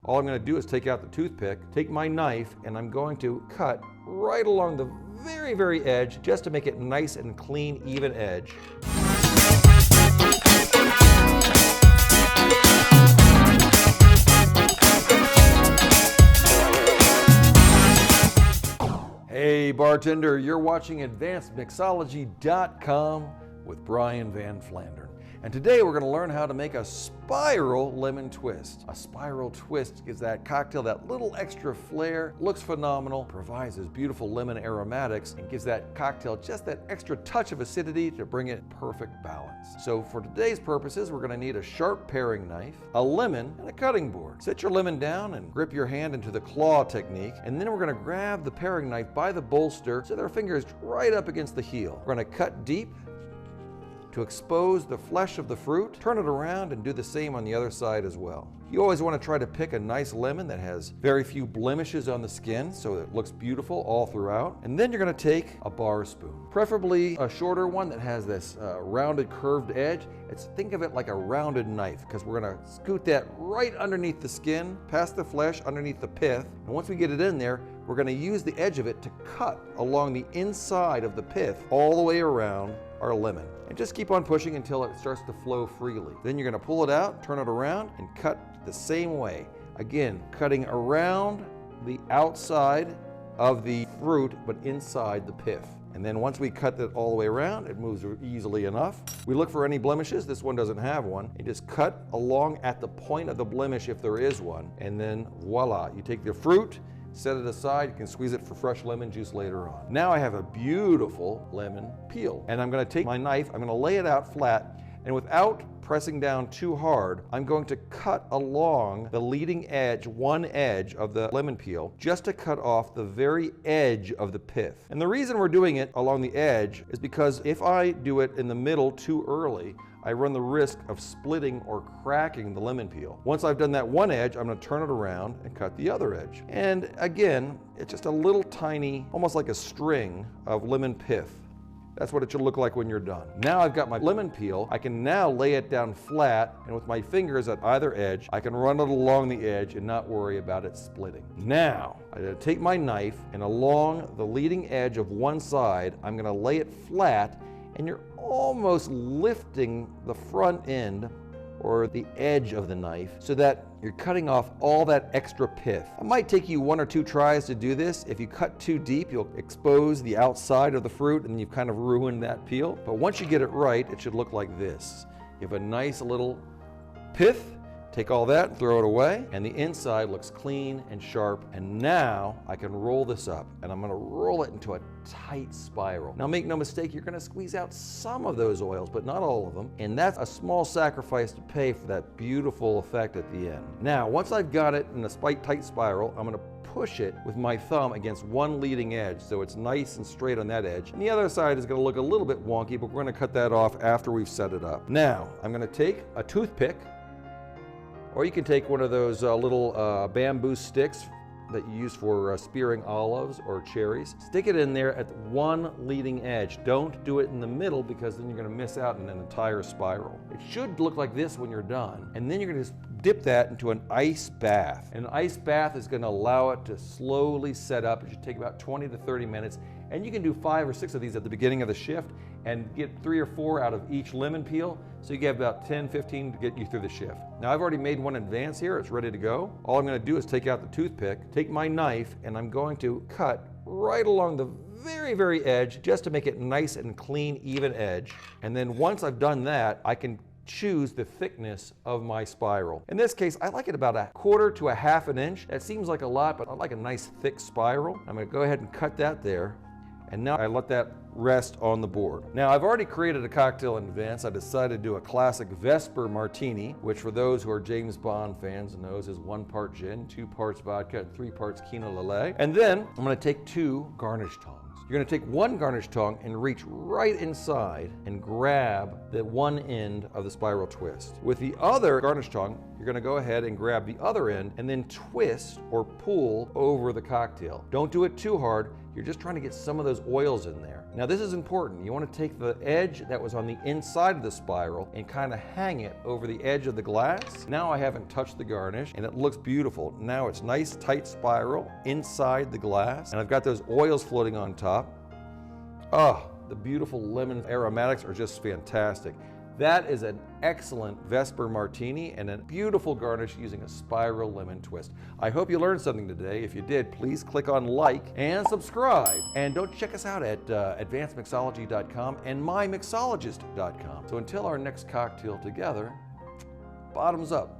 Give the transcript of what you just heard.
All I'm going to do is take out the toothpick, take my knife, and I'm going to cut right along the very, very edge just to make it nice and clean, even edge. Hey bartender, you're watching AdvancedMixology.com with Brian Van Flandern. And today we're going to learn how to make a spiral lemon twist. A spiral twist gives that cocktail that little extra flair, looks phenomenal, provides those beautiful lemon aromatics, and gives that cocktail just that extra touch of acidity to bring it perfect balance. So for today's purposes, we're going to need a sharp paring knife, a lemon, and a cutting board. Set your lemon down and grip your hand into the claw technique, and then we're going to grab the paring knife by the bolster so that our finger is right up against the heel. We're going to cut deep to expose the flesh of the fruit, turn it around and do the same on the other side as well. You always want to try to pick a nice lemon that has very few blemishes on the skin so that it looks beautiful all throughout. And then you're going to take a bar spoon, preferably a shorter one that has this rounded curved edge. Think of it like a rounded knife, because we're going to scoot that right underneath the skin, past the flesh, underneath the pith. And once we get it in there, we're going to use the edge of it to cut along the inside of the pith all the way around our lemon. And just keep on pushing until it starts to flow freely. Then you're going to pull it out, turn it around, and cut the same way. Again, cutting around the outside of the fruit, but inside the pith. And then once we cut it all the way around, it moves easily enough. We look for any blemishes. This one doesn't have one. You just cut along at the point of the blemish if there is one. And then voila, you take the fruit, set it aside. You can squeeze it for fresh lemon juice later on. Now I have a beautiful lemon peel, and I'm going to take my knife, I'm going to lay it out flat, and without pressing down too hard, I'm going to cut along the leading edge, one edge of the lemon peel, just to cut off the very edge of the pith. And the reason we're doing it along the edge is because if I do it in the middle too early, I run the risk of splitting or cracking the lemon peel. Once I've done that one edge, I'm going to turn it around and cut the other edge. And again, it's just a little tiny, almost like a string of lemon pith. That's what it should look like when you're done. Now I've got my lemon peel. I can now lay it down flat, and with my fingers at either edge, I can run it along the edge and not worry about it splitting. Now, I'm going to take my knife, and along the leading edge of one side, I'm going to lay it flat, and you're almost lifting the front end or the edge of the knife so that you're cutting off all that extra pith. It might take you one or two tries to do this. If you cut too deep, you'll expose the outside of the fruit and you've kind of ruined that peel. But once you get it right, it should look like this. You have a nice little pith. Take all that and throw it away, and the inside looks clean and sharp. And now I can roll this up, and I'm going to roll it into a tight spiral. Now make no mistake, you're going to squeeze out some of those oils, but not all of them. And that's a small sacrifice to pay for that beautiful effect at the end. Now, once I've got it in a tight spiral, I'm going to push it with my thumb against one leading edge so it's nice and straight on that edge. And the other side is going to look a little bit wonky, but we're going to cut that off after we've set it up. Now, I'm going to take a toothpick, or you can take one of those little bamboo sticks that you use for spearing olives or cherries. Stick it in there at one leading edge. Don't do it in the middle, because then you're going to miss out on an entire spiral. It should look like this when you're done. And then you're going to just dip that into an ice bath. An ice bath is going to allow it to slowly set up. It should take about 20 to 30 minutes. And you can do 5 or 6 of these at the beginning of the shift and get 3 or 4 out of each lemon peel. So you get about 10, 15 to get you through the shift. Now I've already made one in advance here. It's ready to go. All I'm going to do is take out the toothpick, take my knife, and I'm going to cut right along the very, very edge just to make it nice and clean, even edge. And then once I've done that, I can choose the thickness of my spiral. In this case, I like it about 1/4 to 1/2 inch. That seems like a lot, but I like a nice thick spiral. I'm going to go ahead and cut that there. And now I let that rest on the board. Now I've already created a cocktail in advance. I decided to do a classic Vesper Martini, which for those who are James Bond fans knows is 1 part gin, 2 parts vodka, and 3 parts Quina Lillet. And then I'm going to take 2 garnish tongs. You're going to take 1 garnish tong and reach right inside and grab the one end of the spiral twist. With the other garnish tong, you're going to go ahead and grab the other end and then twist or pull over the cocktail. Don't do it too hard. You're just trying to get some of those oils in there. Now this is important. You want to take the edge that was on the inside of the spiral and kind of hang it over the edge of the glass. Now I haven't touched the garnish and it looks beautiful. Now it's nice tight spiral inside the glass and I've got those oils floating on top. Oh, the beautiful lemon aromatics are just fantastic. That is an excellent Vesper martini and a beautiful garnish using a spiral lemon twist. I hope you learned something today. If you did, please click on like and subscribe. And don't check us out at advancedmixology.com and mymixologist.com. So until our next cocktail together, bottoms up.